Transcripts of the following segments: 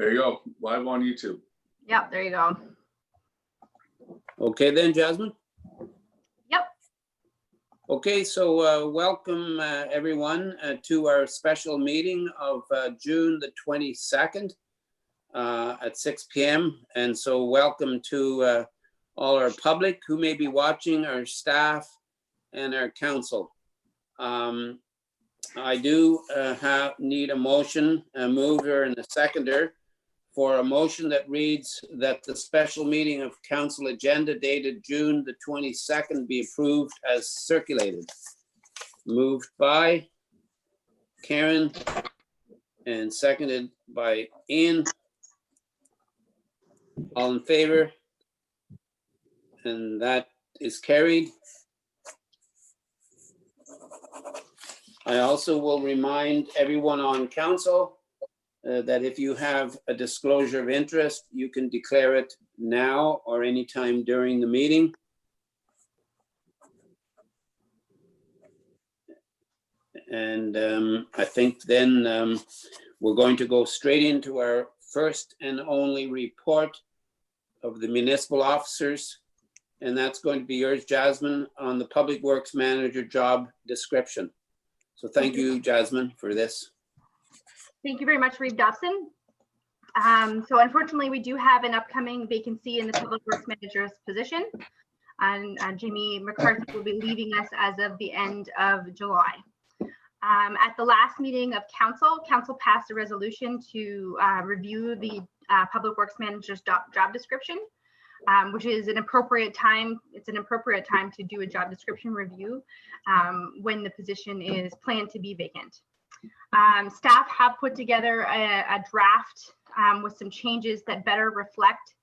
There you go, live on YouTube. Yep, there you go. Okay then, Jasmine? Yep. Okay, so welcome everyone to our special meeting of June the 22nd at 6 p.m. And so welcome to all our public who may be watching, our staff and our council. I do need a motion, a mover and a seconder for a motion that reads that the special meeting of council agenda dated June the 22nd be approved as circulated. Moved by Karen and seconded by Ian. All in favor? And that is carried. I also will remind everyone on council that if you have a disclosure of interest, you can declare it now or anytime during the meeting. And I think then we're going to go straight into our first and only report of the municipal officers. And that's going to be yours, Jasmine, on the Public Works Manager job description. So thank you, Jasmine, for this. Thank you very much, Reeve Dobson. So unfortunately, we do have an upcoming vacancy in the Public Works Manager's position. And Jamie McCarthy will be leaving us as of the end of July. At the last meeting of council passed a resolution to review the Public Works Manager's job description, which is an appropriate time. It's an appropriate time to do a job description review when the position is planned to be vacant. Staff have put together a draft with some changes that better reflect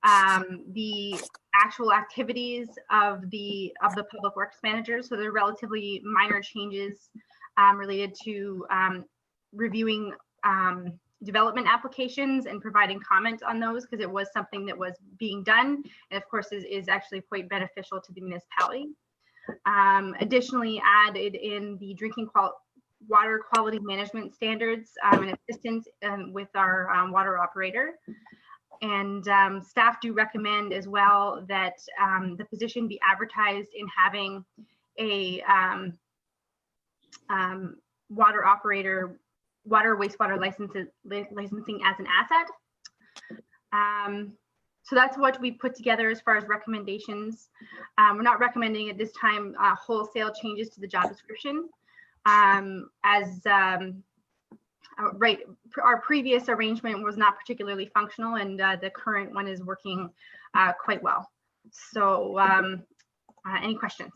the actual activities of the Public Works Manager. So they're relatively minor changes related to reviewing development applications and providing comment on those, because it was something that was being done and of course is actually quite beneficial to the municipality. Additionally, added in the drinking water quality management standards and assistance with our water operator. And staff do recommend as well that the position be advertised in having a water operator, water wastewater licensing as an asset. So that's what we put together as far as recommendations. We're not recommending at this time wholesale changes to the job description. Our previous arrangement was not particularly functional, and the current one is working quite well. So any questions?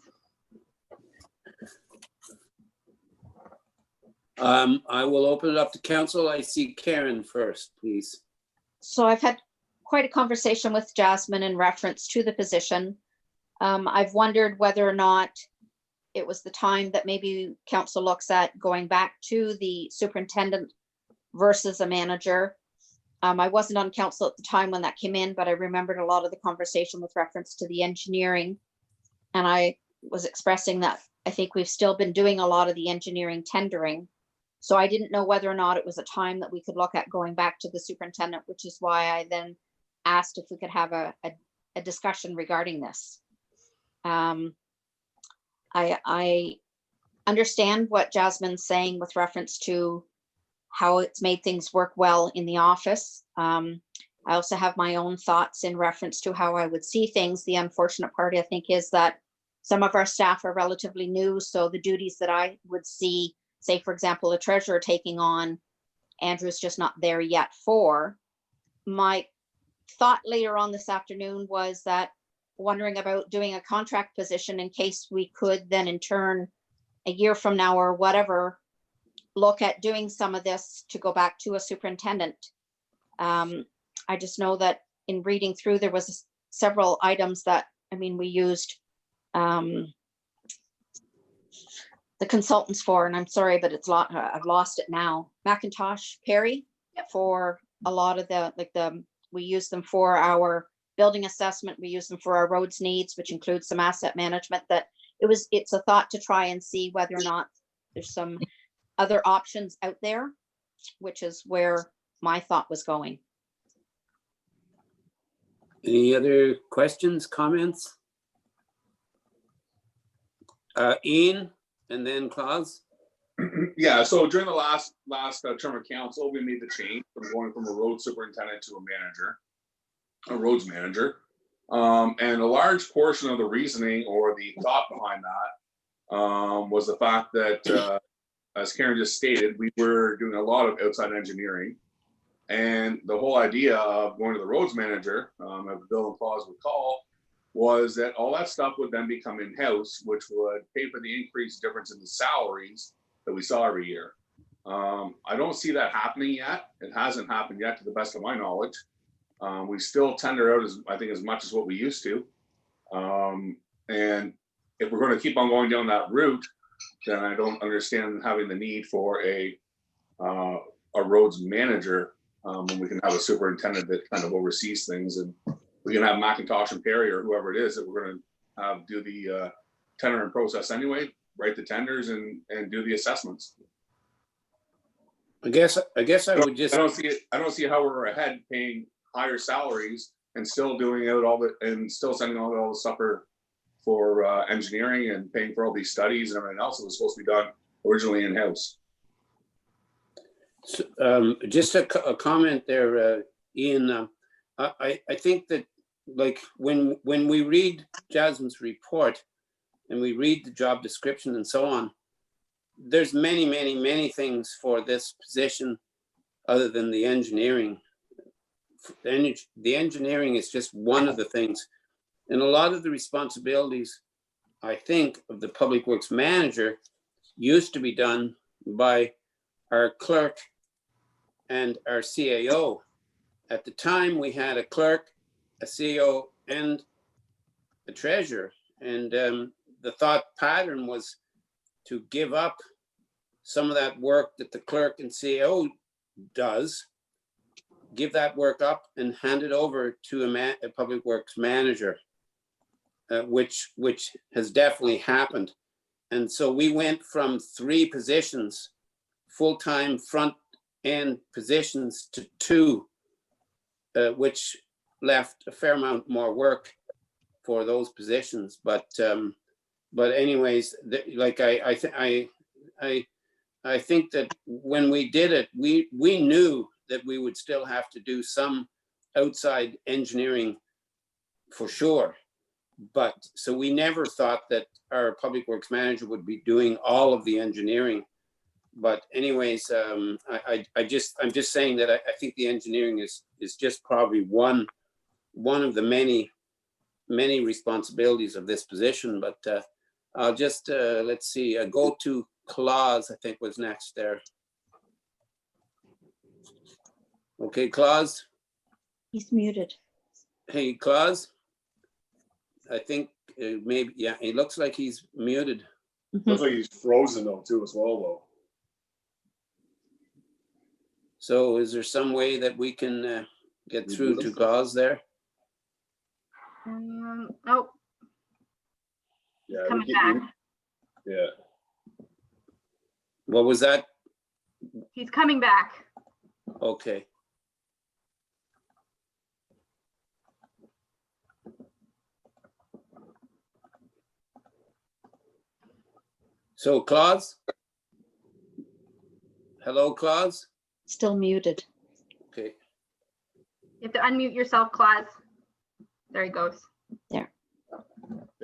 I will open it up to council. I see Karen first, please. So I've had quite a conversation with Jasmine in reference to the position. I've wondered whether or not it was the time that maybe council looks at going back to the superintendent versus a manager. I wasn't on council at the time when that came in, but I remembered a lot of the conversation with reference to the engineering. And I was expressing that I think we've still been doing a lot of the engineering tendering. So I didn't know whether or not it was a time that we could look at going back to the superintendent, which is why I then asked if we could have a discussion regarding this. I understand what Jasmine's saying with reference to how it's made things work well in the office. I also have my own thoughts in reference to how I would see things. The unfortunate part, I think, is that some of our staff are relatively new, so the duties that I would see, say, for example, a treasurer taking on, Andrew's just not there yet for. My thought later on this afternoon was that wondering about doing a contract position in case we could then in turn a year from now or whatever look at doing some of this to go back to a superintendent. I just know that in reading through there was several items that, I mean, we used the consultants for, and I'm sorry, but it's I've lost it now. McIntosh Perry. Yep. For a lot of we use them for our building assessment. We use them for our roads needs, which includes some asset management. That it's a thought to try and see whether or not there's some other options out there, which is where my thought was going. Any other questions, comments? Ian and then Klaus? Yeah, so during the last term of council, we made the change from going from a road superintendent to a roads manager. And a large portion of the reasoning or the thought behind that was the fact that, as Karen just stated, we were doing a lot of outside engineering. And the whole idea of going to the roads manager, as Bill and Klaus would call, was that all that stuff would then become in-house, which would pay for the increased difference in the salaries that we saw every year. I don't see that happening yet. It hasn't happened yet, to the best of my knowledge. We still tender out as much as what we used to. And if we're going to keep on going down that route, then I don't understand having the need for a roads manager when we can have a superintendent that kind of oversees things, and we can have McIntosh and Perry or whoever it is that we're going to have do the tendering process anyway, write the tenders and do the assessments. I guess I would just. I don't see how we're ahead paying higher salaries and still doing out and still sending all the stuff for engineering and paying for all these studies and everything else that was supposed to be done originally in-house. So, just a comment there, Ian. I think that, like, when we read Jasmine's report and we read the job description and so on, there's many things for this position other than the engineering. The engineering is just one of the things. And a lot of the responsibilities, I think, of the public works manager used to be done by our clerk and our CAO. At the time, we had a clerk, a CAO, and a treasurer. And the thought pattern was to give up some of that work that the clerk and CAO does, give that work up and hand it over to a public works manager, which has definitely happened. And so we went from 3 positions, full-time front end positions, to 2, which left a fair amount more work for those positions. But anyways, like I think that when we did it, we knew that we would still have to do some outside engineering for sure. But so we never thought that our public works manager would be doing all of the engineering. But anyways, I'm just saying that I think the engineering is just probably one of the many responsibilities of this position. But I'll just let's see, go to Klaus, I think was next there. Okay, Klaus. He's muted. Hey, Klaus. I think maybe, yeah, it looks like he's muted. Looks like he's frozen though too as well though. So is there some way that we can get through to Klaus there? Nope, Yeah, coming back. yeah. What was that? He's coming back. Okay. So Klaus? Hello, Klaus? Still muted. Okay. You have to unmute yourself, Klaus. There he goes.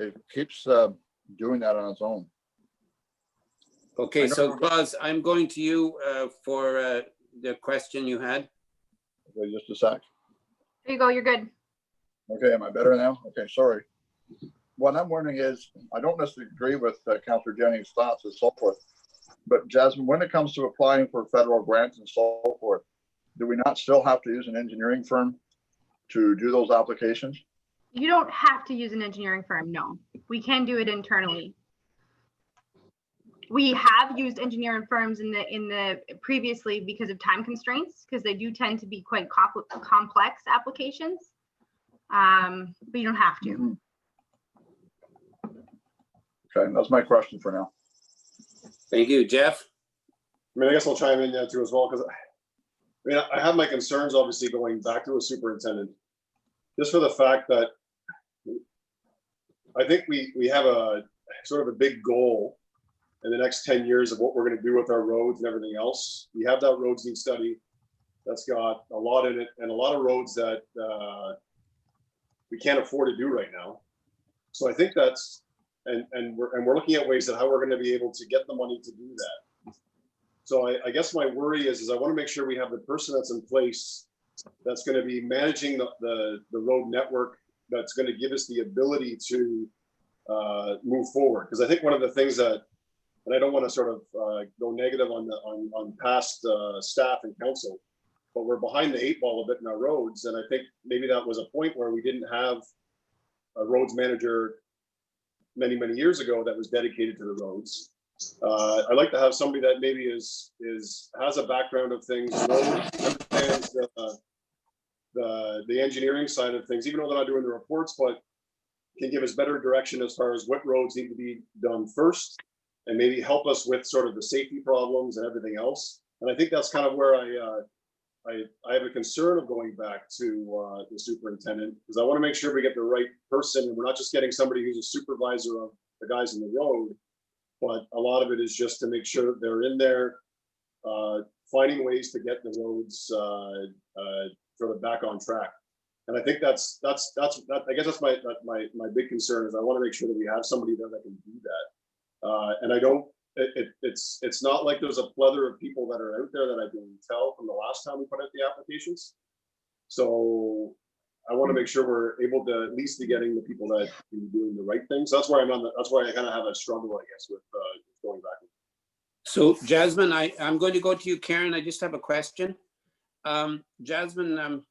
It keeps doing that on its own. Okay, so Klaus, I'm going to you for the question you had. Okay, just a sec. There you go, you're good. Okay, am I better now? Okay, sorry. What I'm wondering is, I don't necessarily agree with Councillor Jennings' thoughts and so forth, but Jasmine, when it comes to applying for federal grants and so forth, do we not still have to use an engineering firm to do those applications? You don't have to use an engineering firm, no. We can do it internally. We have used engineering firms in the previously because of time constraints, because they do tend to be quite complex applications. But you don't have to. Mm-hmm. Okay, that's my question for now. Thank you, Jeff. I mean, I guess I'll chime in there too as well, because I mean, I have my concerns, obviously, going back to a superintendent, just for the fact that I think we have a sort of a big goal in the next 10 years of what we're going to do with our roads and everything else. We have that roads need study that's got a lot in it, and a lot of roads that we can't afford to do right now. So I think that's, and we're looking at ways that how we're going to be able to get the money to do that. So I guess my worry is I want to make sure we have the person that's in place that's going to be managing the road network, that's going to give us the ability to move forward. Because I think one of the things that, and I don't want to sort of go negative on past staff and council, but we're behind the 8 ball a bit in our roads. And I think maybe that was a point where we didn't have a roads manager many years ago that was dedicated to the roads. I'd like to have somebody that maybe has a background of things, understands the engineering side of things, even though they're not doing the reports, but can give us better direction as far as what roads need to be done first, and maybe help us with sort of the safety problems and everything else. And I think that's kind of where I have a concern of going back to the superintendent, because I want to make sure we get the right person, and we're not just getting somebody who's a supervisor of the guys in the road, but a lot of it is just to make sure that they're in there finding ways to get the roads sort of back on track. And I think that's I guess that's my big concern, is I want to make sure that we have somebody there that can do that. And I don't, it's not like there's a plethora of people that are out there that I can tell from the last time we put out the applications. So I want to make sure we're able to at least be getting the people that can be doing the right things. That's where that's why I kind of have a struggle, I guess, with going back. So Jasmine, I'm going to go to you, Karen. I just have a question. Jasmine,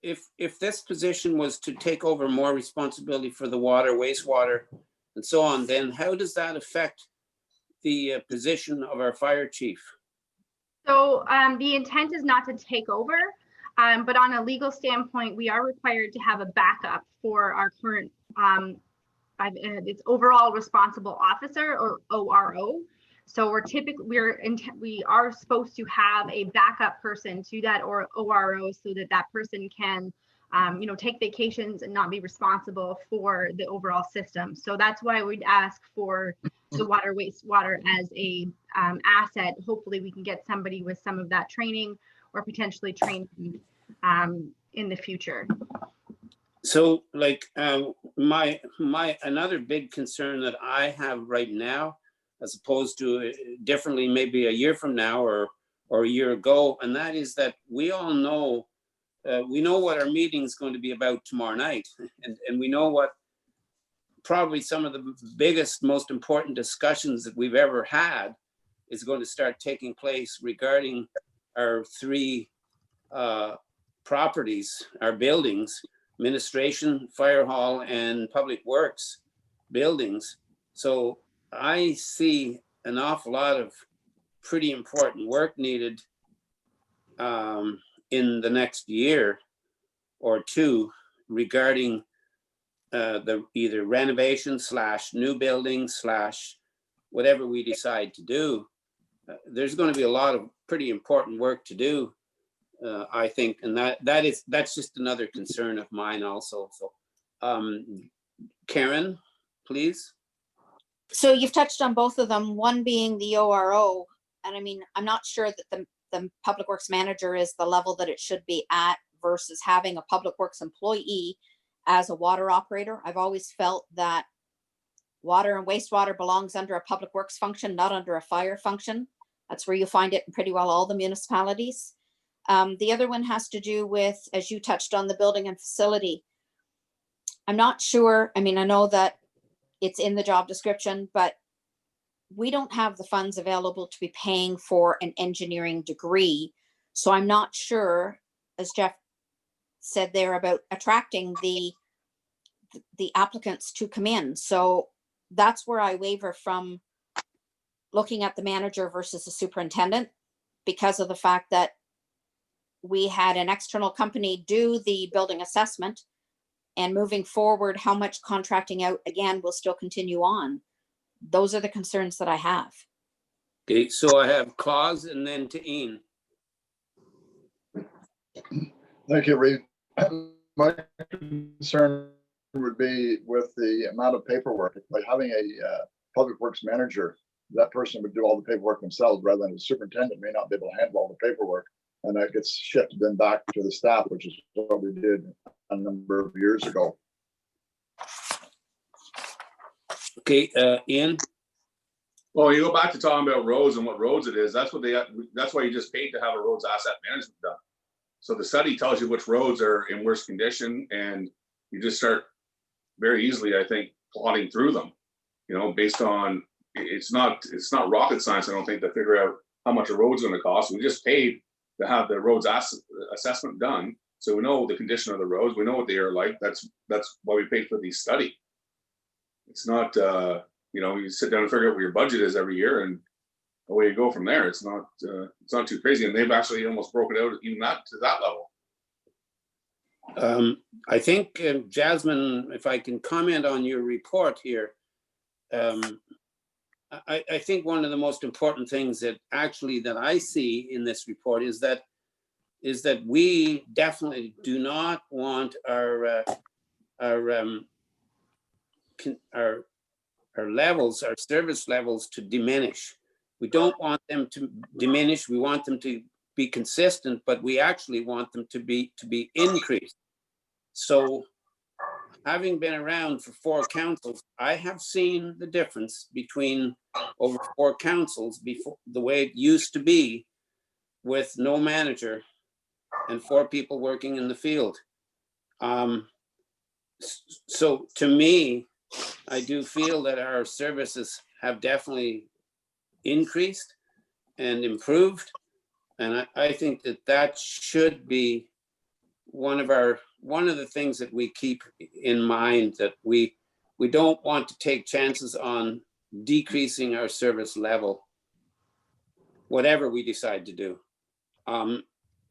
if this position was to take over more responsibility for the water, wastewater, and so on, then how does that affect the position of our fire chief? So the intent is not to take over, but on a legal standpoint, we are required to have a backup for our current, it's overall responsible officer, or ORO. So we are supposed to have a backup person to that ORO, so that person can take vacations and not be responsible for the overall system. So that's why we'd ask for the water, wastewater as a asset. Hopefully we can get somebody with some of that training, or potentially train in the future. So like my another big concern that I have right now, as opposed to differently maybe a year from now or a year ago, and that is that we all know, we know what our meeting is going to be about tomorrow night, and we know what probably some of the biggest, most important discussions that we've ever had is going to start taking place regarding our 3 properties, our buildings, administration, fire hall, and public works buildings. So I see an awful lot of pretty important work needed in the next year or 2 regarding the either renovation / new building / whatever we decide to do. There's going to be a lot of pretty important work to do, I think, and that's just another concern of mine also. So Karen, please. So you've touched on both of them, one being the ORO. And I mean, I'm not sure that the public works manager is the level that it should be at versus having a public works employee as a water operator. I've always felt that water and wastewater belongs under a public works function, not under a fire function. That's where you find it in pretty well all the municipalities. The other one has to do with, as you touched on, the building and facility. I'm not sure. I mean, I know that it's in the job description, but we don't have the funds available to be paying for an engineering degree. So I'm not sure, as Jeff said there, about attracting the applicants to come in. So that's where I waver from looking at the manager versus the superintendent, because of the fact that we had an external company do the building assessment, and moving forward, how much contracting out again will still continue on. Those are the concerns that I have. Okay, so I have Claus and then to Ian. Thank you, Reed. My concern would be with the amount of paperwork. By having a public works manager, that person would do all the paperwork themselves rather than the superintendent may not be able to handle all the paperwork. And that gets shifted then back to the staff, which is what we did a number of years ago. Okay, Ian? Well, you go back to talking about roads and what roads it is. That's why you just paid to have a roads asset management done. So the study tells you which roads are in worse condition, and you just start very easily, I think, plotting through them. You know, based on it's not rocket science, I don't think, to figure out how much a road's going to cost. We just paid to have the roads assessment done, so we know the condition of the roads. We know what they are like. That's why we paid for the study. It's not you know, you sit down and figure out what your budget is every year, and away you go from there. It's not too crazy, and they've actually almost broken out even that to that level. I think, Jasmine, if I can comment on your report here, I think one of the most important things that I see in this report is that we definitely do not want our levels, our service levels, to diminish. We don't want them to diminish. We want them to be consistent, but we actually want them to be increased. So, having been around for 4 councils, I have seen the difference between over 4 councils before the way it used to be with no manager and 4 people working in the field. So to me, I do feel that our services have definitely increased and improved. And I think that should be one of the things that we keep in mind, that we don't want to take chances on decreasing our service level, whatever we decide to do.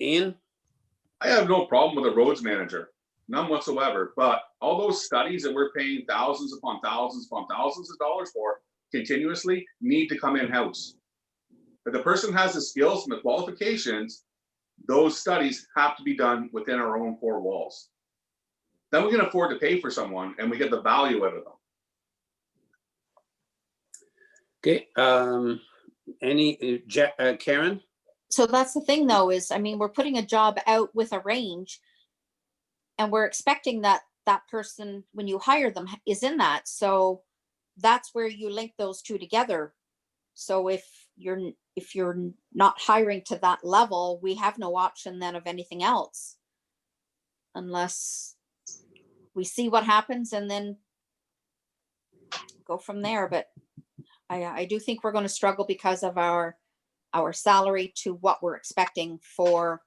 Ian? I have no problem with a roads manager, none whatsoever. But all those studies that we're paying thousands upon thousands upon thousands of dollars for continuously need to come in-house. If the person has the skills and the qualifications, those studies have to be done within our own 4 walls. Then we can afford to pay for someone and we get the value out of them. Okay, Karen? So that's the thing though, is, I mean, we're putting a job out with a range and we're expecting that person, when you hire them, is in that. So that's where you link those 2 together. So if you're not hiring to that level, we have no option then of anything else, unless we see what happens and then go from there. But I do think we're going to struggle because of our salary to what we're expecting for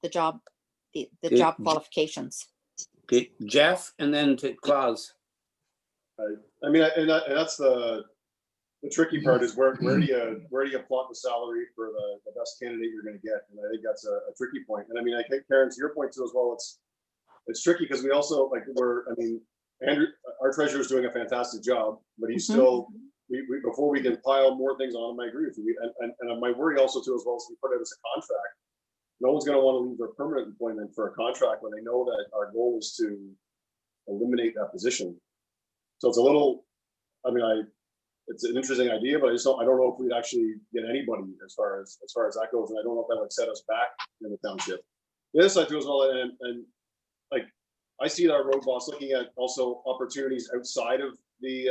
the job, the job qualifications. Okay, Jeff, and then to Klaus. I mean, and that's the tricky part, is where do you plot the salary for the best candidate you're going to get, and I think that's a tricky point. And I mean, I think, Karen, to your point too as well, it's tricky because we also Andrew, our treasurer, is doing a fantastic job, but he's still, before we can pile more things on him, I agree with you. And my worry also too as well is we put it as a contract. No one's going to want to leave their permanent employment for a contract when they know that our goal is to eliminate that position. So it's a little, it's an interesting idea, but I don't know if we'd actually get anybody as far as that goes, and I don't know if that would set us back in the township. The other side too as well, and like I see our road boss looking at also opportunities outside of the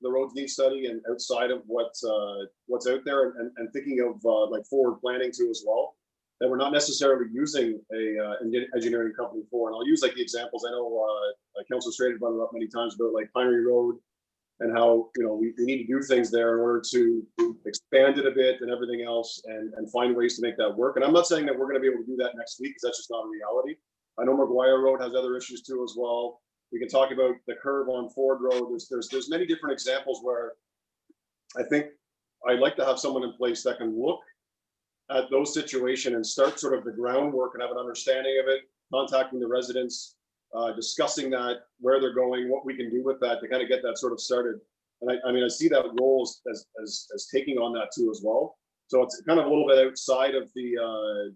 roads need study and outside of what's out there, and thinking of like forward planning too as well, that we're not necessarily using an engineering company for. And I'll use like the examples. I know Councilor Strader brought it up many times about like Pinery Road and how, you know, we need to do things there in order to expand it a bit and everything else, and find ways to make that work. And I'm not saying that we're going to be able to do that next week, because that's just not a reality. I know McGuire Road has other issues too as well. We can talk about the curve on Ford Road. There's many different examples where I think I'd like to have someone in place that can look at those situations and start sort of the groundwork and have an understanding of it, contacting the residents, discussing that, where they're going, what we can do with that to kind of get that sort of started. And I see that role as taking on that too as well. So it's kind of a little bit outside of the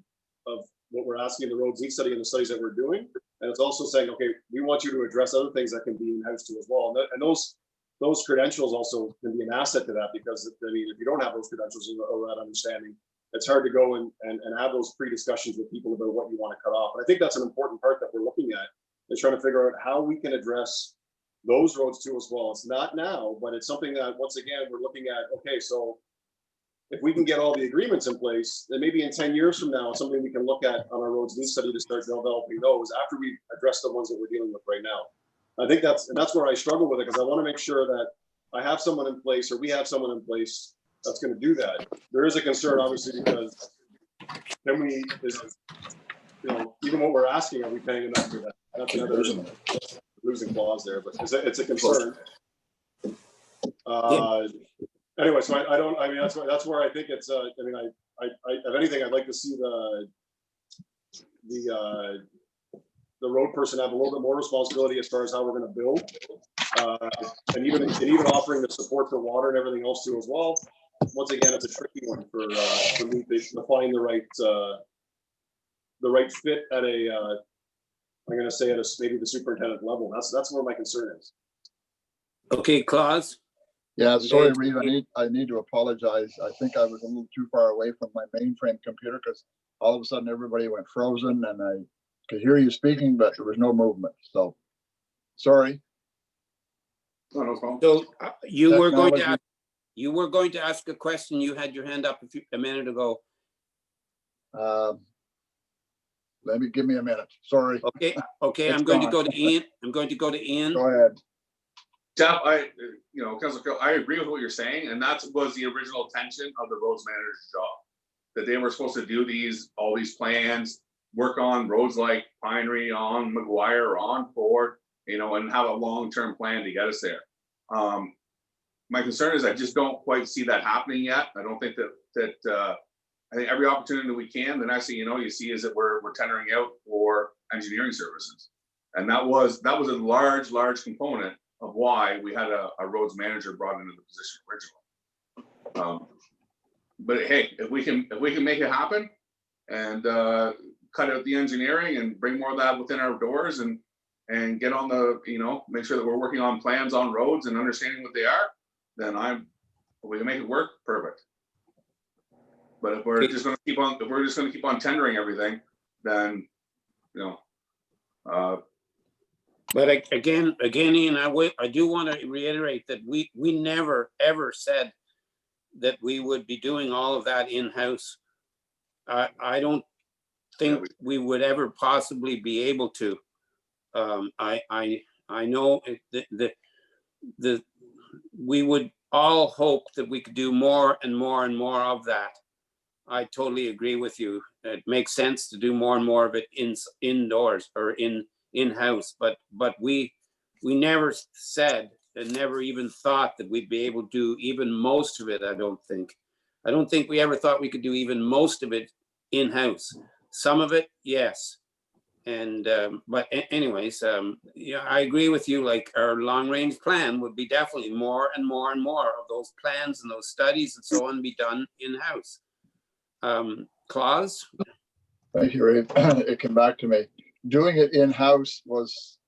what we're asking in the roads need study and the studies that we're doing. And it's also saying, okay, we want you to address other things that can be in-house too as well. And those credentials also can be an asset to that, because I mean, if you don't have those credentials or that understanding, it's hard to go and have those pre-discussions with people about what you want to cut off. And I think that's an important part that we're looking at, is trying to figure out how we can address those roads too as well. It's not now, but it's something that, once again, we're looking at, okay, so if we can get all the agreements in place, then maybe in 10 years from now, it's something we can look at on our roads need study to start developing those after we address the ones that we're dealing with right now. I think that's where I struggle with it, because I want to make sure that I have someone in place, or we have someone in place that's going to do that. There is a concern, obviously, because then even what we're asking, are we paying enough for that? That's another losing clause there, but it's a concern. Anyway, so I mean, that's where I think it's, I mean, if anything, I'd like to see the road person have a little bit more responsibility as far as how we're going to build, and even offering the support for water and everything else too as well. Once again, it's a tricky one for me to find the right fit at a, I'm going to say at maybe the superintendent level. That's where my concern is. Okay, Claus? Yeah, sorry, Reeve, I need to apologize. I think I was a little too far away from my mainframe computer, because all of a sudden everybody went frozen and I could hear you speaking, but there was no movement. So, sorry. No problem. So you were going to ask a question. You had your hand up a minute ago. Give me a minute. Sorry. Okay. I'm going to go to Ian. Go ahead. Jeff, Councilor Phil, I agree with what you're saying, and that was the original intention of the roads manager's job. That they were supposed to do all these plans, work on roads like Pinery, on McGuire, on Ford, and have a long-term plan to get us there. My concern is I just don't quite see that happening yet. I don't think that I think every opportunity that we can, the next thing you see is that we're tendering out for engineering services, and that was a large component of why we had a roads manager brought into the position originally. But hey, if we can make it happen and cut out the engineering and bring more of that within our doors and get on the, make sure that we're working on plans on roads and understanding what they are, then if we can make it work, perfect. But if we're just going to keep on tendering everything, then But again, Ian, I do want to reiterate that we never ever said that we would be doing all of that in-house. I don't think we would ever possibly be able to. I know that we would all hope that we could do more and more and more of that. I totally agree with you. It makes sense to do more and more of it indoors or in-house, but we never said and never even thought that we'd be able to do even most of it. I don't think we ever thought we could do even most of it in-house. Some of it, yes. And but anyways, I agree with you. Like, our long-range plan would be definitely more and more and more of those plans and those studies and so on be done in-house. Claus? Thank you, Ray. It came back to me. Doing it in-house was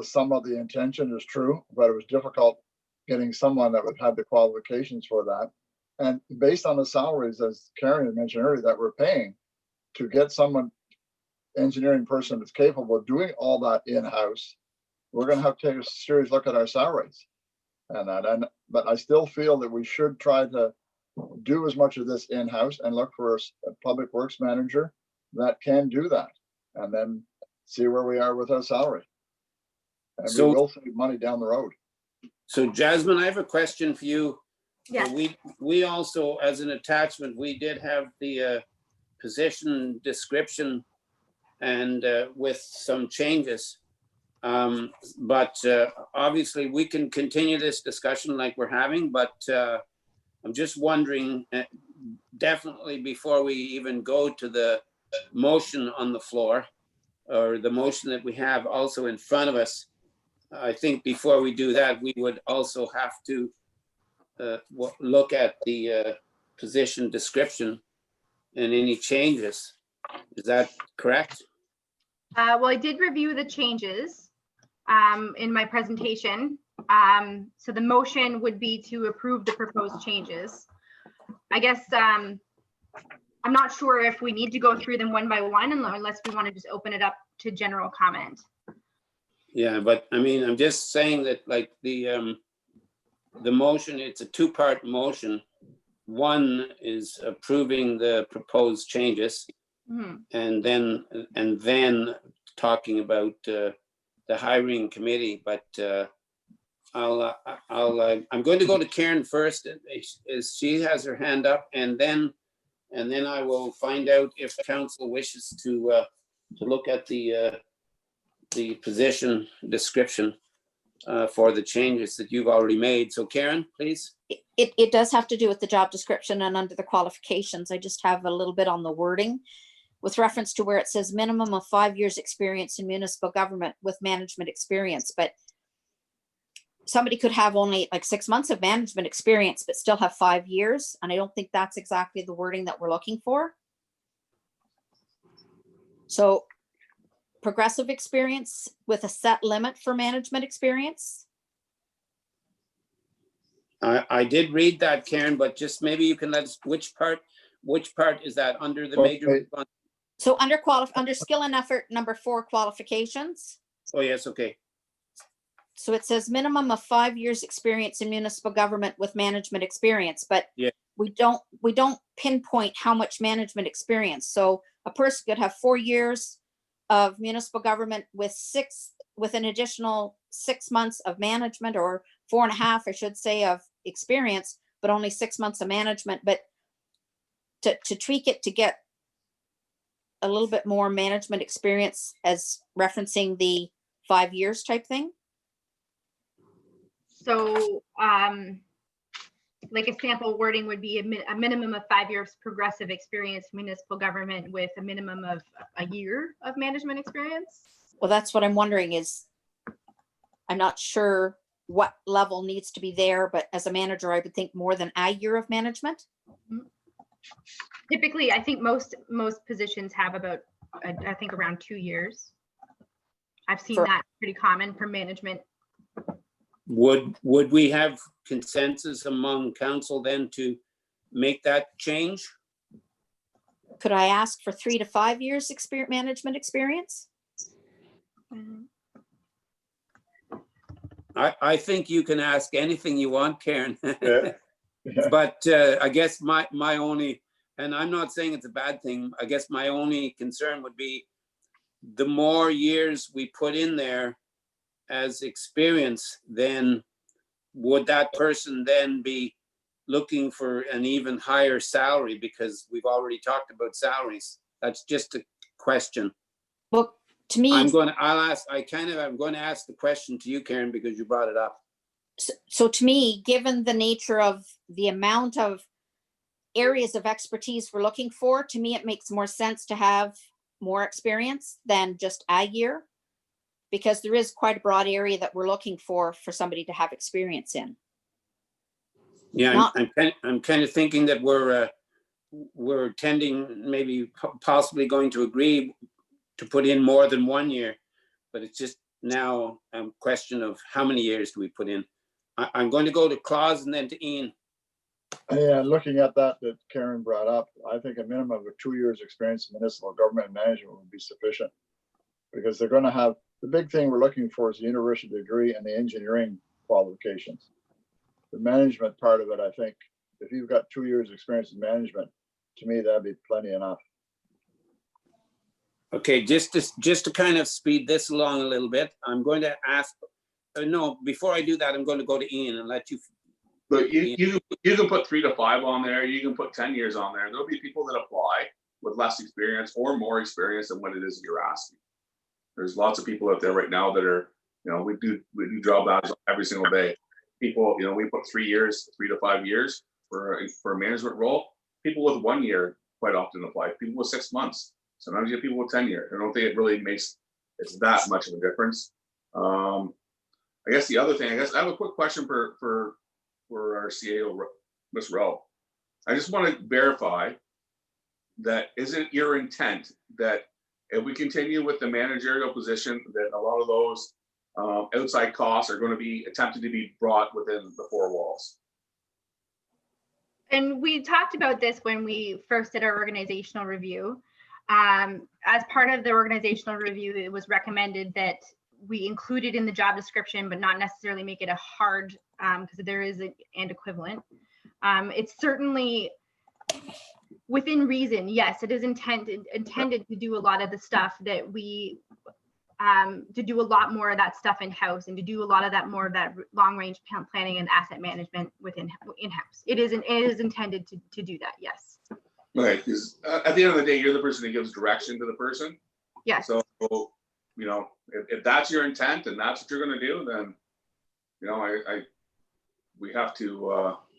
some of the intention, is true, but it was difficult getting someone that would have the qualifications for that. And based on the salaries, as Karen had mentioned earlier, that we're paying, to get someone, engineering person that's capable of doing all that in-house, we're going to have to take a serious look at our salaries. But I still feel that we should try to do as much of this in-house and look for a public works manager that can do that, and then see where we are with our salary. And we will save money down the road. So Jasmine, I have a question for you. Yes. We also, as an attachment, we did have the position description and with some changes. But obviously we can continue this discussion like we're having, but I'm just wondering, definitely before we even go to the motion on the floor, or the motion that we have also in front of us, I think before we do that, we would also have to look at the position description and any changes. Is that correct? Well, I did review the changes in my presentation. So the motion would be to approve the proposed changes. I guess I'm not sure if we need to go through them one by one unless we want to just open it up to general comment. Yeah, but I mean, I'm just saying that like the motion, it's a two-part motion. One is approving the proposed changes Mhm. and then talking about the hiring committee, but I'm going to go to Karen first, as she has her hand up, and then I will find out if council wishes to look at the position description for the changes that you've already made. So Karen, please. It does have to do with the job description and under the qualifications. I just have a little bit on the wording with reference to where it says minimum of 5 years experience in municipal government with management experience, but somebody could have only like 6 months of management experience, but still have 5 years. And I don't think that's exactly the wording that we're looking for. So progressive experience with a set limit for management experience. I did read that, Karen, but just maybe you can let us, which part is that under the major? Okay. So under skill and effort, number 4, qualifications. Oh, yes, okay. So it says minimum of 5 years experience in municipal government with management experience, but Yeah. we don't pinpoint how much management experience. So a person could have 4 years of municipal government with an additional 6 months of management, or 4.5, I should say, of experience, but only 6 months of management. But to tweak it to get a little bit more management experience as referencing the 5 years type thing. So like a sample wording would be a minimum of 5 years progressive experience in municipal government with a minimum of a year of management experience. Well, that's what I'm wondering is, I'm not sure what level needs to be there, but as a manager, I would think more than a year of management. Typically, I think most positions have about, I think around 2 years. I've seen For- that pretty common for management. Would we have consensus among council then to make that change? Could I ask for 3 to 5 years management experience? I think you can ask anything you want, Karen. Yeah. But I guess my only, and I'm not saying it's a bad thing, I guess my only concern would be the more years we put in there as experience, then would that person then be looking for an even higher salary? Because we've already talked about salaries. That's just a question. Well, to me, I'm going to ask the question to you, Karen, because you brought it up. so to me, given the nature of the amount of areas of expertise we're looking for, to me, it makes more sense to have more experience than just a year, because there is quite a broad area that we're looking for somebody to have experience in. Yeah, Not- I'm kind of thinking that we're tending, maybe possibly going to agree to put in more than 1 year, but it's just now a question of how many years do we put in. I'm going to go to Claus and then to Ian. Yeah, looking at that Karen brought up, I think a minimum of 2 years experience in municipal government and management would be sufficient. Because they're gonna have, the big thing we're looking for is the university degree and the engineering qualifications. The management part of it, I think, if you've got 2 years experience in management, to me, that'd be plenty enough. Okay, just to kind of speed this along a little bit, I'm going to ask, no, before I do that, I'm going to go to Ian and let you. But you can put 3 to 5 on there. You can put 10 years on there. There'll be people that apply with less experience or more experience than what it is you're asking. There's lots of people out there right now that are, we do job ads every single day. People, we put 3 years, 3 to 5 years for a management role. People with 1 year quite often apply. People with 6 months. Sometimes you get people with 10 years. I don't think it really makes it's that much of a difference. I guess the other thing, I have a quick question for our CAO, Ms. Rowe. I just want to verify that, is it your intent that if we continue with the managerial position, that a lot of those outside costs are going to be attempted to be brought within the four walls. And we talked about this when we first did our organizational review. As part of the organizational review, it was recommended that we include it in the job description, but not necessarily make it a hard, because there is an and equivalent. It's certainly within reason. Yes, it is intended to do a lot of the stuff that we, to do a lot more of that stuff in-house, and to do a lot of that more of that long-range planning and asset management within in-house. It is intended to do that. Yes. Right, because at the end of the day, you're the person that gives direction to the person. Yes. So, you know, if that's your intent and that's what you're going to do, then, you know, we have to,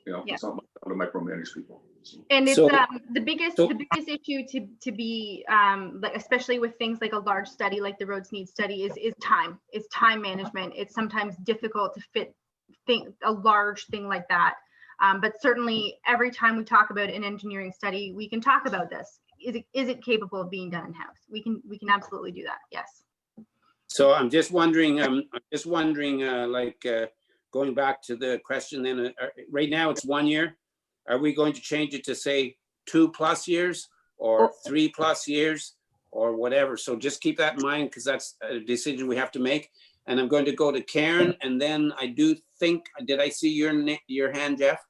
you know, Yeah. it's not to micromanage people. And it's So- the biggest issue to be like, especially with things like a large study like the roads need study is time. It's time management. It's sometimes difficult to fit a large thing like that. But certainly every time we talk about an engineering study, we can talk about this. Is it capable of being done in-house? We can absolutely do that. Yes. So I'm just wondering, going back to the question then, right now it's 1 year. Are we going to change it to say 2+ years or 3+ years or whatever? So just keep that in mind, because that's a decision we have to make. And I'm going to go to Karen, and then I do think, did I see your hand, Jeff?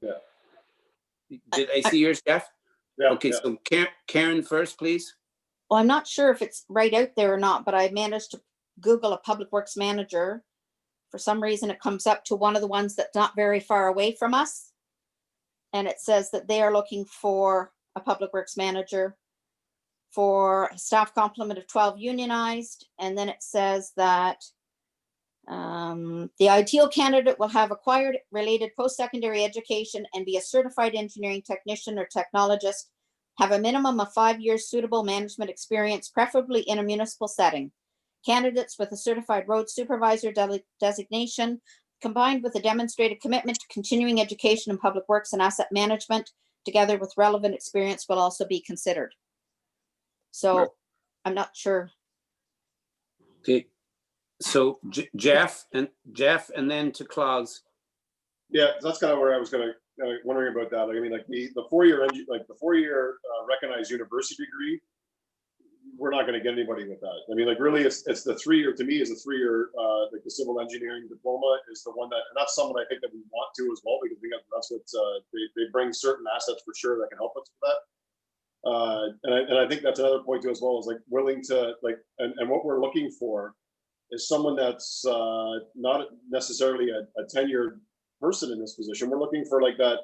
Yeah. Did I see yours, Jeff? Yeah. Okay, yeah. so Karen first, please. Well, I'm not sure if it's right out there or not, but I managed to Google a public works manager. For some reason, it comes up to one of the ones that's not very far away from us. And it says that they are looking for a public works manager for a staff complement of 12 unionized. And then it says that the ideal candidate will have acquired related post-secondary education and be a certified engineering technician or technologist, have a minimum of 5 years suitable management experience, preferably in a municipal setting. Candidates with a certified road supervisor designation, combined with a demonstrated commitment to continuing education in public works and asset management, together with relevant experience, will also be considered. So I'm not sure. Okay, so Jeff, and then to Claus. Yeah, that's kind of where I was wondering about that. Like, I mean, like the 4-year recognized university degree, we're not going to get anybody with that. I mean, like really, it's the 3-year, to me, is a 3-year, like the civil engineering diploma is the one that, and that's someone I think that we want to as well, because that's what they bring certain assets for sure that can help us with that. And I think that's another point too as well, is like willing to like, and what we're looking for is someone that's not necessarily a tenured person in this position. We're looking for like that.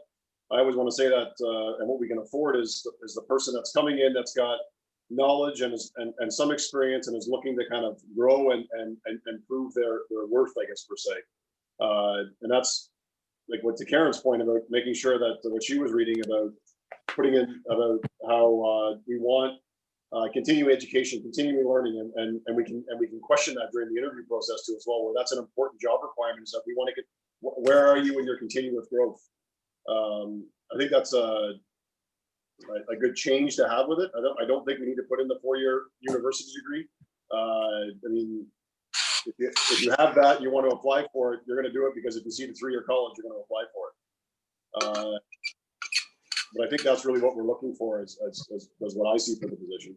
I always want to say that, and what we can afford is the person that's coming in that's got knowledge and some experience and is looking to kind of grow and prove their worth, I guess, per se. And that's like what, to Karen's point about making sure that what she was reading about putting in about how we want continuing education, continuing learning, and we can question that during the interview process too as well, where that's an important job requirement, is that we want to get, where are you in your continuous growth? I think that's a good change to have with it. I don't think we need to put in the 4-year university degree. I mean, if you have that, you want to apply for it, you're going to do it because if you see the 3-year college, you're going to apply for it. But I think that's really what we're looking for as what I see for the position.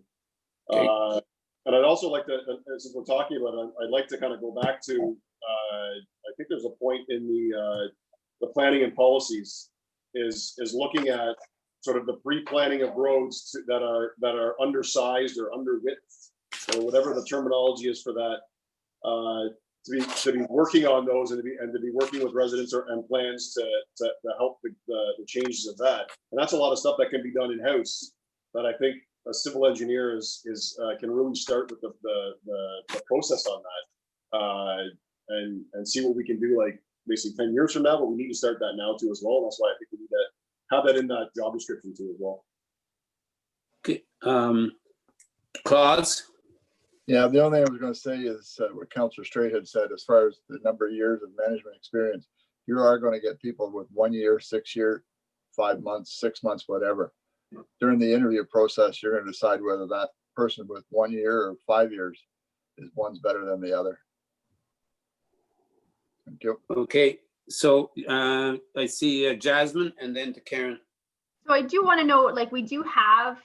Okay. And I'd also like to, since we're talking about it, I'd like to kind of go back to, I think there's a point in the planning and policies is looking at sort of the pre-planning of roads that are undersized or under width, or whatever the terminology is for that, to be working on those and to be working with residents and plans to help the changes of that. And that's a lot of stuff that can be done in-house, but I think a civil engineer can really start with the process on that, and see what we can do, like basically 10 years from now, but we need to start that now too as well. And that's why I think we need to have that in that job description too as well. Okay, Claus? Yeah, the only thing I was going to say is what Councillor Straight had said, as far as the number of years of management experience, you are going to get people with 1 year, 6 year, 5 months, 6 months, whatever. During the interview process, you're going to decide whether that person with 1 year or 5 years is one's better than the other. Thank you. Okay, so I see Jasmine and then to Karen. So I do want to note, like, we do have,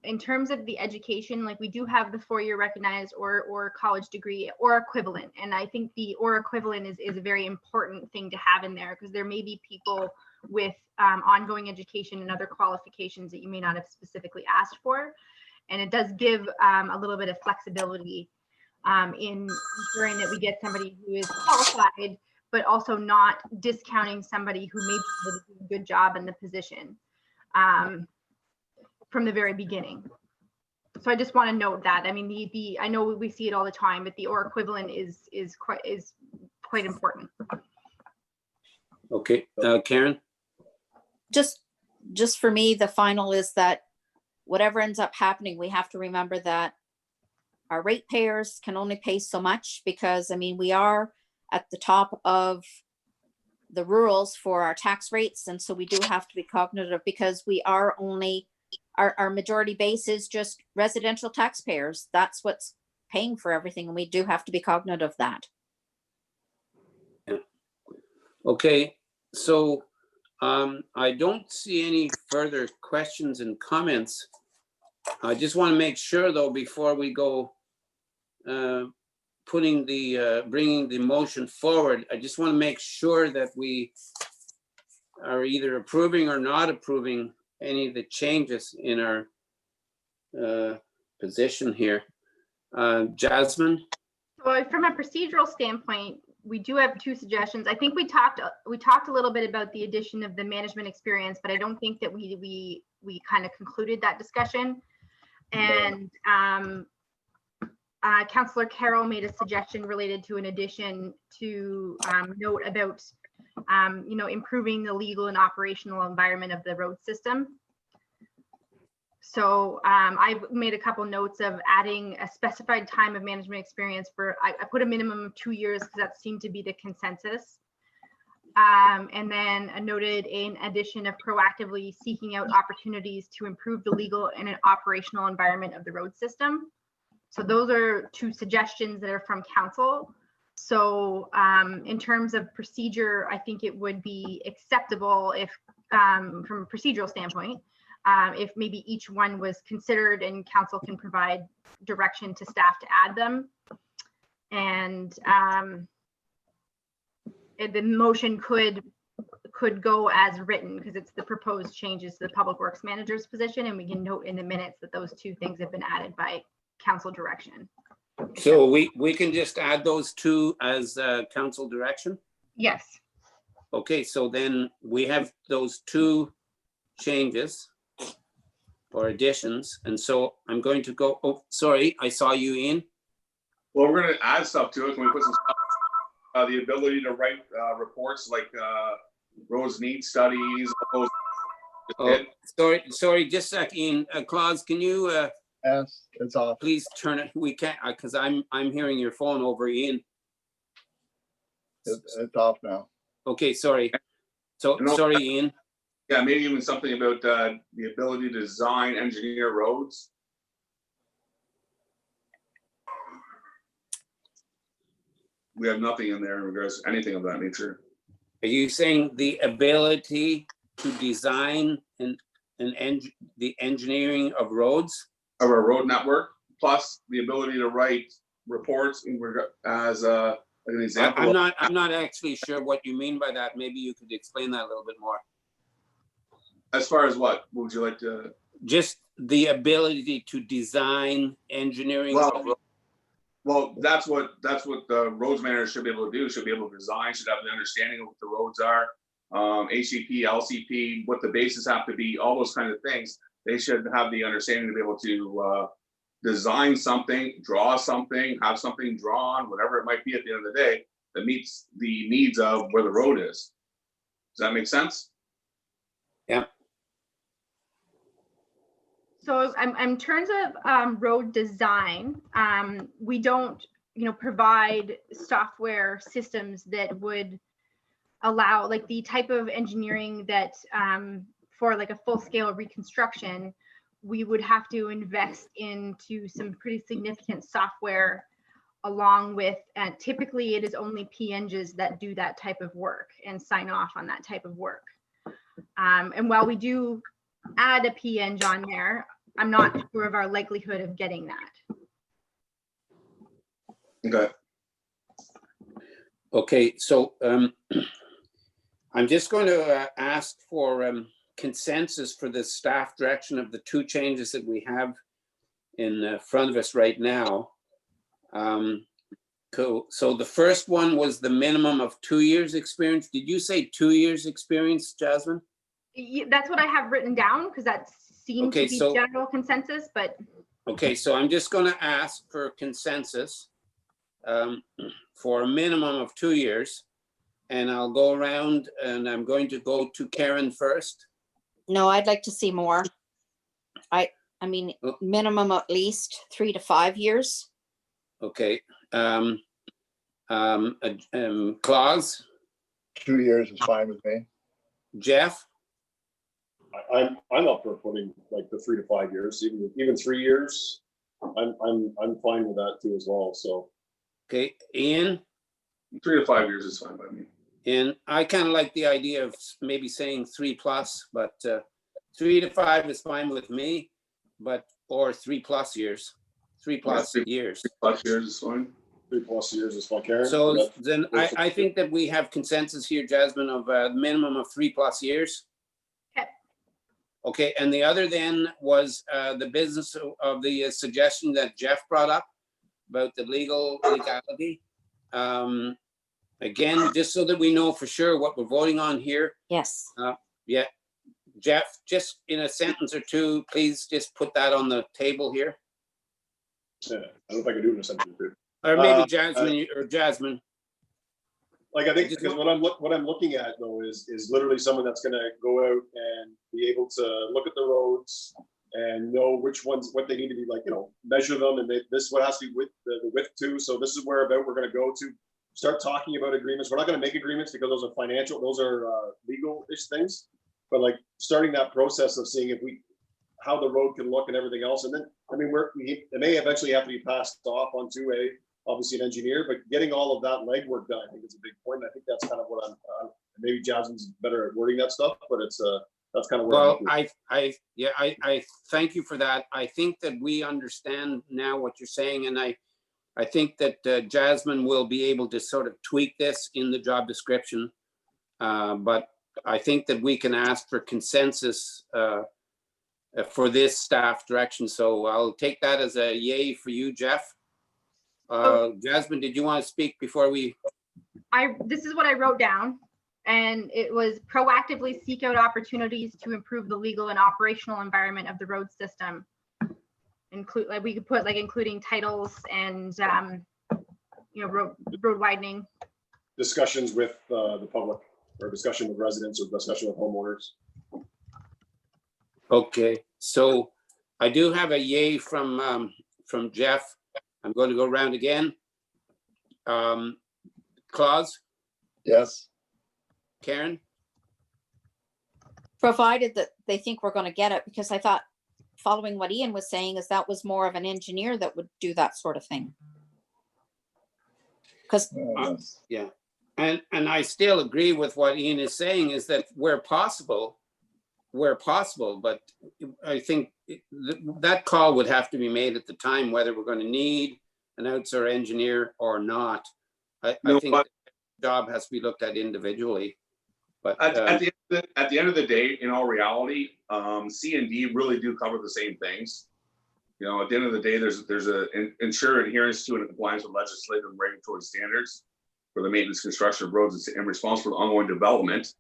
in terms of the education, like, we do have the 4-year recognized or college degree or equivalent. And I think the or equivalent is a very important thing to have in there, because there may be people with ongoing education and other qualifications that you may not have specifically asked for. And it does give a little bit of flexibility in ensuring that we get somebody who is qualified, but also not discounting somebody who may be able to do a good job in the position from the very beginning. So I just want to note that. I mean, the I know we see it all the time, but the or equivalent is quite important. Okay, Karen? Just for me, the final is that whatever ends up happening, we have to remember that our ratepayers can only pay so much, because I mean, we are at the top of the rurals for our tax rates. And so we do have to be cognitive, because we are only, our majority base is just residential taxpayers. That's what's paying for everything. And we do have to be cognizant of that. Okay, so I don't see any further questions and comments. I just want to make sure, though, before we go bringing the motion forward, I just want to make sure that we are either approving or not approving any of the changes in our position here. Jasmine? So from a procedural standpoint, we do have 2 suggestions. I think we talked a little bit about the addition of the management experience, but I don't think that we kind of concluded that discussion. And Councillor Carroll made a suggestion related to an addition to note about improving the legal and operational environment of the road system. So I've made a couple notes of adding a specified time of management experience for, I put a minimum of 2 years because that seemed to be the consensus. And then I noted an addition of proactively seeking out opportunities to improve the legal and operational environment of the road system. So those are 2 suggestions that are from council. So in terms of procedure, I think it would be acceptable if, from a procedural standpoint, if maybe each one was considered and council can provide direction to staff to add them. And the motion could go as written, because it's the proposed changes to the public works manager's position, and we can note in the minutes that those 2 things have been added by council direction. So we can just add those 2 as council direction? Yes. Okay, so then we have those 2 changes or additions. And so I'm going to go, oh, sorry, I saw you, Ian. Well, we're gonna add stuff to it. Can we put some stuff, the ability to write reports like roads need studies, all those. Oh, sorry, just a sec, Ian. Claus, can you Yes, it's off. please turn it? We can't, because I'm hearing your phone over, Ian. It's off now. Okay, sorry. So, No. sorry, Ian. Yeah, maybe even something about the ability to design, engineer roads. We have nothing in there in regards to anything of that nature. Are you saying the ability to design the engineering of roads? Of our road network, plus the ability to write reports as an example. I'm not actually sure what you mean by that. Maybe you could explain that a little bit more. As far as what would you like to? Just the ability to design engineering. Well, that's what the roads manager should be able to do. Should be able to design. Should have the understanding of what the roads are, HCP, LCP, what the bases have to be, all those kind of things. They should have the understanding to be able to design something, draw something, have something drawn, whatever it might be at the end of the day that meets the needs of where the road is. Does that make sense? Yeah. So in terms of road design, we don't, provide software systems that would allow like the type of engineering that for like a full scale reconstruction we would have to invest into some pretty significant software along with, and typically it is only PNGs that do that type of work and sign off on that type of work. And while we do add a PNG on there, I'm not sure of our likelihood of getting that. Okay. Okay, so I'm just going to ask for consensus for the staff direction of the two changes that we have in front of us right now. Cool. So the first one was the minimum of 2 years experience. Did you say 2 years experience, Jasmine? That's what I have written down because that seems Okay, to be so- general consensus, but Okay, so I'm just going to ask for consensus for a minimum of 2 years. And I'll go around and I'm going to go to Karen first. No, I'd like to see more. I mean, Oh. minimum at least 3 to 5 years. Okay. Claus, 2 years is fine with me. Jeff, I'm up for putting like the 3 to 5 years, even 3 years. I'm fine with that too as well. So okay, Ian, 3 to 5 years is fine by me. and I kind of like the idea of maybe saying 3+, but 3 to 5 is fine with me, but, or 3+ years, 3+ years. 3+ years is fine. 3+ years is fine, Karen. So That- then I think that we have consensus here, Jasmine, of a minimum of 3+ years. Okay. Okay, and the other then was the business of the suggestion that Jeff brought up about the legality. Again, just so that we know for sure what we're voting on here. Yes. Yeah, Jeff, just in a sentence or two, please just put that on the table here. Yeah, I don't know if I can do it in a sentence or two. Or maybe Jasmine. Like, I think, Just because what I'm looking at though is literally someone that's gonna go out and be able to look at the roads and know which ones, what they need to be, like, measure them, and this is what has to be with the width too. So this is where about we're gonna go to start talking about agreements. We're not gonna make agreements because those are financial, those are legal-ish things. But like starting that process of seeing how the road can look and everything else. And then, I mean, it may eventually have to be passed off onto obviously an engineer, but getting all of that legwork done, I think is a big point. And I think that's kind of what maybe Jasmine's better at wording that stuff, but that's kind of where. Well, I thank you for that. I think that we understand now what you're saying, and I think that Jasmine will be able to sort of tweak this in the job description. But I think that we can ask for consensus for this staff direction. So I'll take that as a yay for you, Jeff. Jasmine, did you want to speak before we? This is what I wrote down, and it was proactively seek out opportunities to improve the legal and operational environment of the road system. Include, like, we could put like including titles and road widening. Discussions with the public, or discussion with residents, or discussion with homeowners. Okay, so I do have a yay from Jeff. I'm going to go around again. Claus, Yes. Karen, Provided that they think we're going to get it, because I thought, following what Ian was saying, is that was more of an engineer that would do that sort of thing. Because yeah, and I still agree with what Ian is saying, is that where possible, but I think that call would have to be made at the time, whether we're going to need an outside engineer or not. I think the job has to be looked at individually. But At the end of the day, in all reality, C and D really do cover the same things. At the end of the day, there's ensure adherence to and compliance with legislative and regulatory standards for the maintenance, construction of roads, and responsible for the ongoing development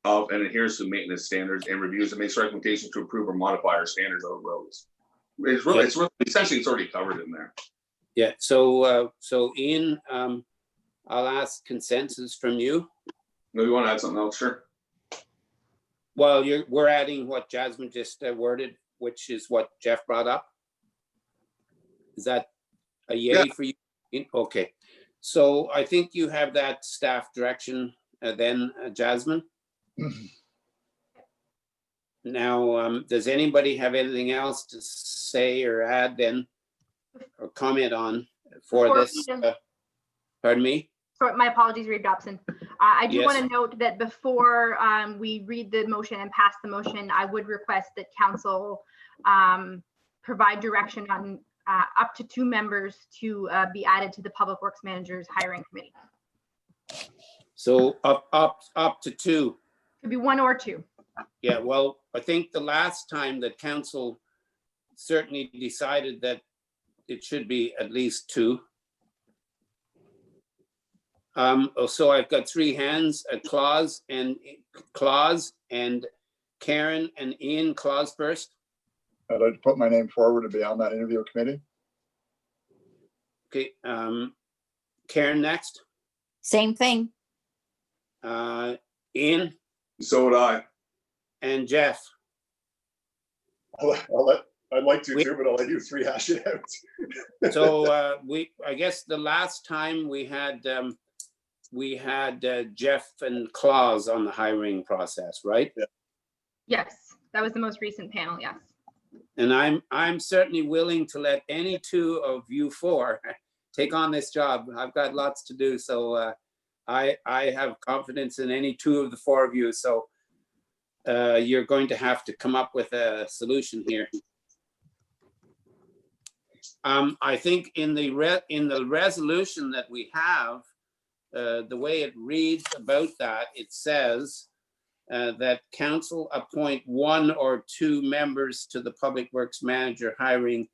of and adherence to maintenance standards, and reviews and makes recommendations to improve or modify our standards of roads. It's really essentially it's already covered in there. yeah, so Ian, I'll ask consensus from you. Maybe you want to add something else? Sure. Well, we're adding what Jasmine just worded, which is what Jeff brought up. Is that a yay for you? Okay, so I think you have that staff direction then, Jasmine. Now, does anybody have anything else to say or add then, or comment on for Before this? we do- Pardon me? So my apologies, Reeve Dobson. I do want Yes. to note that before we read the motion and pass the motion, I would request that council provide direction on up to 2 members to be added to the Public Works Manager's hiring committee. So up to 2. Could be 1 or 2. Yeah, well, I think the last time that council certainly decided that it should be at least 2. So I've got 3 hands, Claus and Karen and Ian. Claus first. I'd like to put my name forward to be on that interview committee. Okay, Karen next. Same thing. Ian So would I. and Jeff. I'd like to We- too, but I'll let you 3 hash it out. So I guess the last time we had Jeff and Claus on the hiring process, right? Yes, that was the most recent panel, yes. And I'm certainly willing to let any 2 of you 4 take on this job. I've got lots to do, so I have confidence in any 2 of the 4 of you. So you're going to have to come up with a solution here. I think in the resolution that we have, the way it reads about that, it says that council appoint 1 or 2 members to the Public Works Manager hiring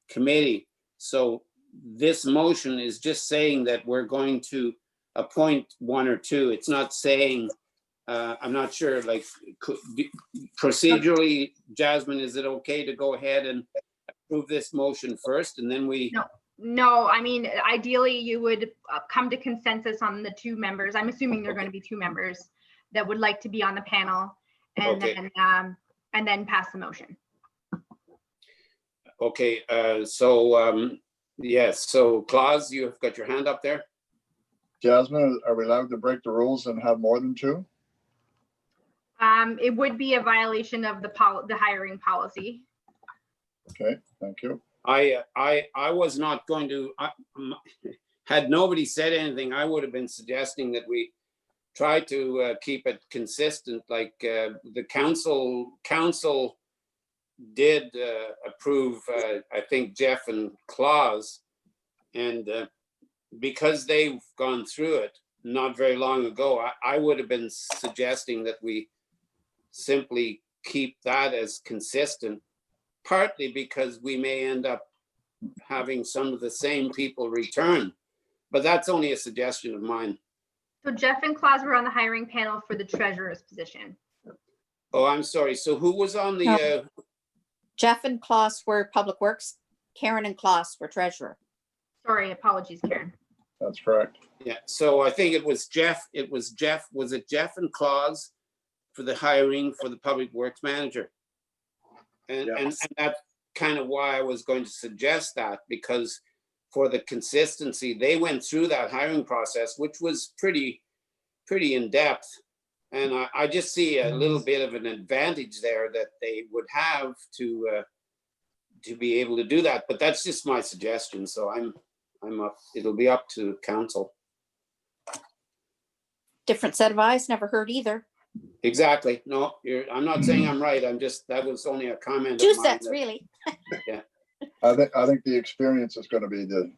committee. So this motion is just saying that we're going to appoint 1 or 2. It's not saying, I'm not sure, like procedurally, Jasmine, is it okay to go ahead and approve this motion first and then we? No, I mean, ideally you would come to consensus on the 2 members. I'm assuming they're going to be 2 members that would like to be on the panel and Okay. then pass the motion. Okay, yes, so Claus, you've got your hand up there? Jasmine, are we allowed to break the rules and have more than 2? It would be a violation of the hiring policy. Okay, thank you. I was not going to, had nobody said anything, I would have been suggesting that we try to keep it consistent, like the council did approve, I think, Jeff and Claus. And because they've gone through it not very long ago, I would have been suggesting that we simply keep that as consistent, partly because we may end up having some of the same people return. But that's only a suggestion of mine. So Jeff and Claus were on the hiring panel for the treasurer's position. Oh, I'm sorry. So who was on the, Jeff and Klaus were Public Works. Karen and Klaus were treasurer. Sorry, apologies, Karen. That's correct. yeah, so I think it was Jeff, was it Jeff and Claus for the hiring for the Public Works Manager? And that's kind of why I was going to suggest that, because for the consistency, they went through that hiring process, which was pretty in-depth. And I just see a little bit of an advantage there that they would have to be able to do that. But that's just my suggestion. So I'm up, it'll be up to council. Different set of eyes, never heard either. Exactly. No, I'm not saying I'm right. that was only a comment. 2 of mine sets, that- really. I think the experience is going to be the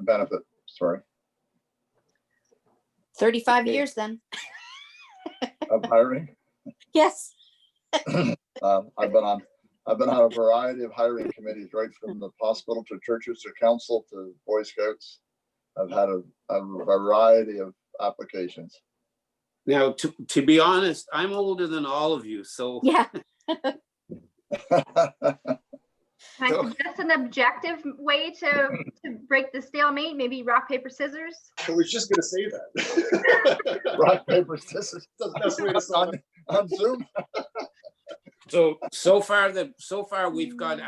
benefit. Sorry, 35 Okay. years then. of hiring. Yes. I've been on a variety of hiring committees, right from the hospital to churches to council to Boy Scouts. I've had a variety of applications. Now, to be honest, I'm older than all of you. So Yeah. Can I So- suggest an objective way to break the stalemate? Maybe rock, paper, scissors? I was just gonna say that. Rock, paper, scissors That's the best way to sum it. on Zoom. so far we've got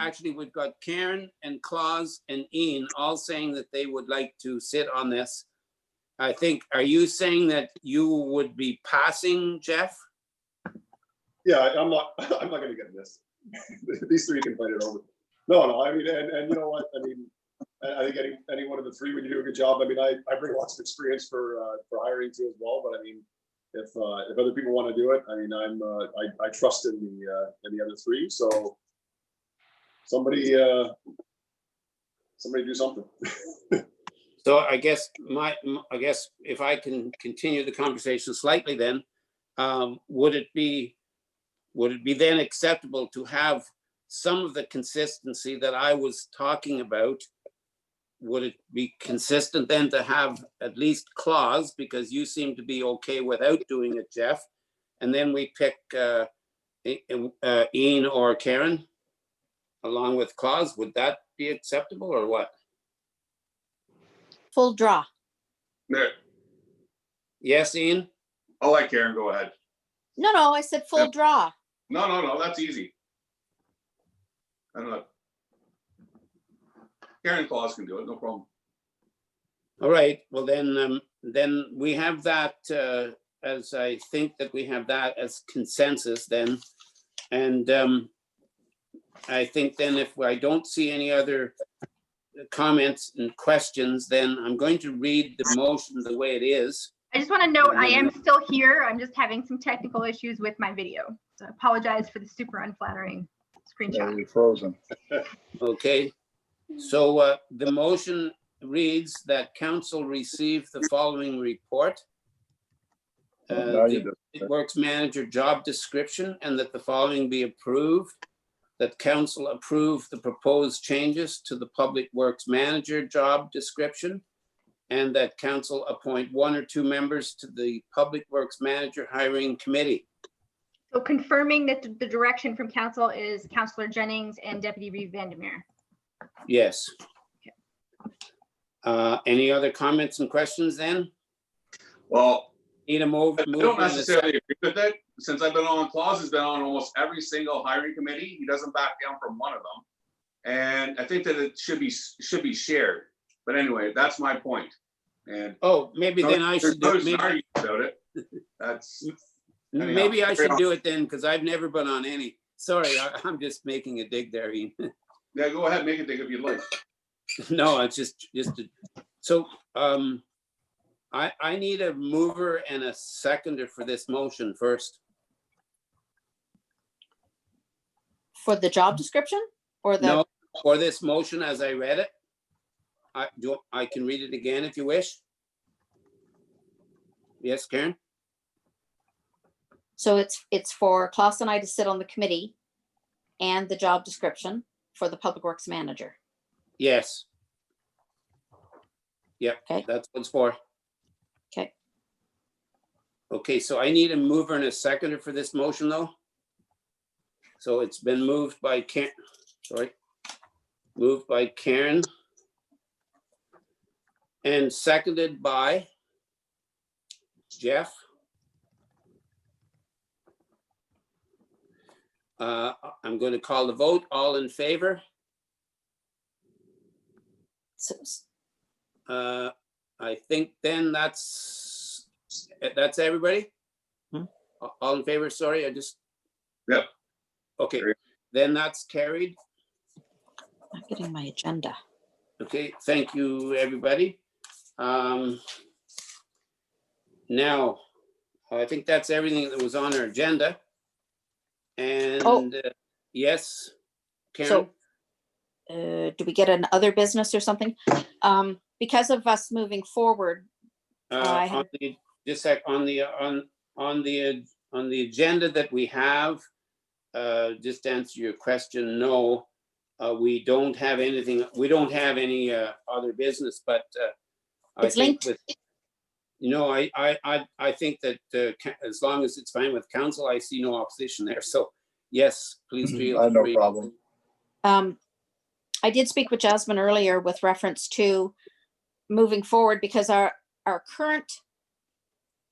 Karen and Claus and Ian all saying that they would like to sit on this. I think, are you saying that you would be passing, Jeff? Yeah, I'm not, I'm not gonna get this. These three can fight it over. No, I mean, and you know what, I mean, I think any one of the three, when you do a good job, I mean, I bring lots of experience for hiring too as well, but I mean, if other people want to do it, I mean, I trust in the other three, so somebody do something. So I guess I guess if I can continue the conversation slightly then, would it be then acceptable to have some of the consistency that I was talking about? Would it be consistent then to have at least Claus, because you seem to be okay without doing it, Jeff? And then we pick Ian or Karen along with Claus. Would that be acceptable or what? Full draw. There, Yes, Ian? I'll let Karen go ahead. No, I said full draw. No, that's easy. I don't know. Karen Claus can do it, no problem. All right, well then we have that as I think that we have that as consensus then. And I think then if I don't see any other comments and questions, then I'm going to read the motion the way it is. I just want to note, I am still here. I'm just having some technical issues with my video. So I apologize for the super unflattering screenshot. Totally frozen. Okay, so the motion reads that council receive the following report. Now you The just- Public Works Manager job description, and that the following be approved. That council approve the proposed changes to the Public Works Manager job description. And that council appoint 1 or 2 members to the Public Works Manager Hiring Committee. So confirming that the direction from council is Councillor Jennings and Deputy Reeve Vandermeer. Yes. Any other comments and questions then? Well, Need a move? I don't necessarily agree with it. Since I've been on, Claus has been on almost every single hiring committee. He doesn't back down from one of them. And I think that it should be shared. But anyway, that's my point. And Oh, maybe then I should do there's it. no argument about it. That's, Maybe I should do it then, because I've never been on any. Sorry, I'm just making a dig there, Ian. yeah, go ahead, make a dig if you'd like. No, it's just, so, I need a mover and a seconder for this motion first. For the job description or the, No, for this motion as I read it. I can read it again if you wish. Yes, Karen? so it's for Klaus and I to sit on the committee and the job description for the Public Works Manager. Yes. Yep, Okay. that's what it's for. Okay. Okay, so I need a mover and a seconder for this motion though. So it's been moved by Karen, sorry. Moved by Karen. And seconded by Jeff. I'm going to call the vote. All in favor? So I think then that's everybody? Hmm. All in favor, sorry, I just. Yep. Okay, Carried. then that's carried. I'm not getting my agenda. Okay, thank you, everybody. Now, I think that's everything that was on our agenda. And yes, Karen? So do we get an other business or something? Because of us moving forward, I On the, just sec, on the agenda that we have, just to answer your question, no, we don't have anything, we don't have any other business, but I It's think linked. with, you know, I think that as long as it's fine with council, I see no opposition there. So yes, please feel I have no free. problem. I did speak with Jasmine earlier with reference to moving forward because our current,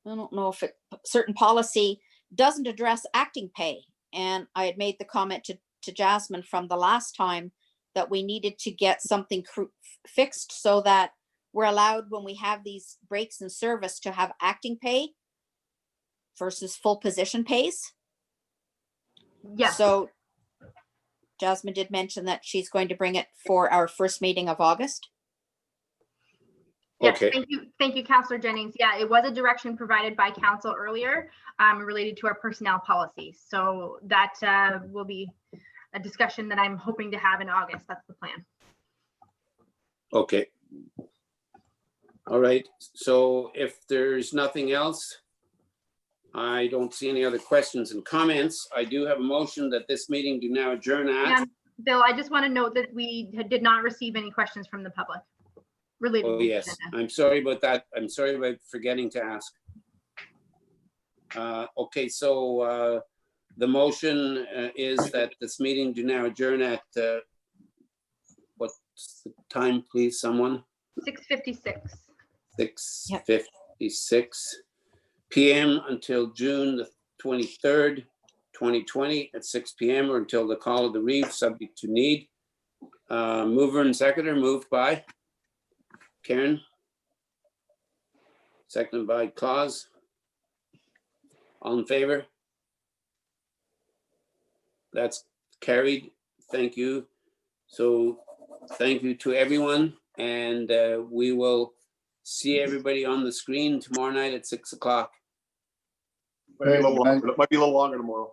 I don't know if it, certain policy doesn't address acting pay. And I had made the comment to Jasmine from the last time that we needed to get something fixed so that we're allowed, when we have these breaks in service, to have acting pay versus full position pays. Yes. So Jasmine did mention that she's going to bring it for our first meeting of August. Yes, Okay. Thank you, Councillor Jennings. Yeah, it was a direction provided by council earlier related to our personnel policies. So that will be a discussion that I'm hoping to have in August. That's the plan. Okay. All right, so if there's nothing else, I don't see any other questions and comments. I do have a motion that this meeting do now adjourn at. And Bill, I just want to note that we did not receive any questions from the public related. Oh, to the yes, agenda. I'm sorry about that. I'm sorry about forgetting to ask. Okay, so the motion is that this meeting do now adjourn at, what's the time, please, someone? 6:56. 6:56 PM until June the 23rd, 2020 at 6 PM or until the call of the reeve, subject to need. Mover and seconder, moved by Karen. Seconded by Claus. All in favor? That's carried. Thank you. So thank you to everyone, and we will see everybody on the screen tomorrow night at 6 o'clock. Might be a little longer, it might be a little longer tomorrow.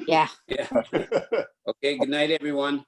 Yeah. Yeah. Okay, good night, everyone.